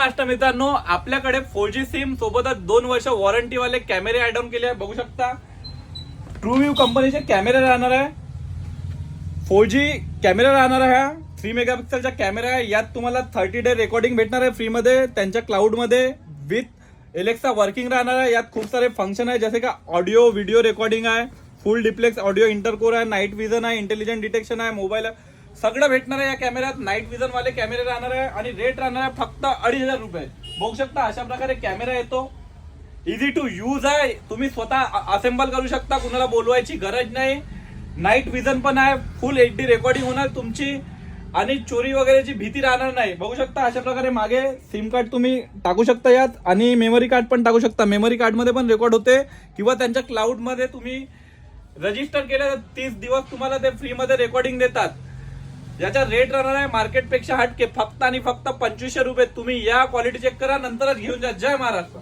महाराष्ट्र मित्रांनो, आपल्याकडे 4G SIM सोबतच 2 वर्ष वॉरंटी वाले कॅमेरे ऍड ऑन केले आहे. बघू शकता ट्रूव्ह्यू कंपनीचे कॅमेरे राहणार आहे. 4G कॅमेरा राहणार आहे. हा 3 मेगापिक्सलचा कॅमेरा आहे. यात तुम्हाला 30 डे रेकॉर्डिंग भेटणार आहे फ्री मध्ये त्यांच्या क्लाउड मध्ये विथ एलेक्सा वर्किंग राहणार आहे. यात खूप सारे फंक्शन आहे जसे का ऑडिओ व्हिडिओ रेकॉर्डिंग आहे, फुल डिप्लेक्स ऑडिओ इंटरकोर आहे, नाईट विजन आहे, इंटेलिजंट डिटेक्शन आहे, मोबाईल सगळं भेटणार आहे या कॅमेऱ्यात. नाईट विजन वाले कॅमेरे राहणार आहे आणि रेट राहणार आहे फक्त 2,500 रुपये. बघू शकता अशा प्रकारे कॅमेरा येतो. इझी टू यूज आहे. तुम्ही स्वतः असेंबल करू शकता, कुणाला बोलवायची गरज नाही. नाईट विजन पण आहे, फुल HD रेकॉर्डिंग होणार तुमची आणि चोरी वगैरेची भीती राहणार नाही. बघू शकता अशा प्रकारे मागे सिम कार्ड तुम्ही टाकू शकता यात आणि मेमरी कार्ड पण टाकू शकता. मेमरी कार्ड मध्ये पण रेकॉर्ड होते किंवा त्यांच्या क्लाउड मध्ये तुम्ही रजिस्टर केलं तर 30 दिवस तुम्हाला ते फ्री मध्ये रेकॉर्डिंग देतात. याचा रेट राहणार आहे मार्केट पेक्षा हटके फक्त आणि फक्त 2500 रुपये. तुम्ही या क्वालिटी चेक करा, नंतरच घेऊन जा. जय महाराष्ट्र.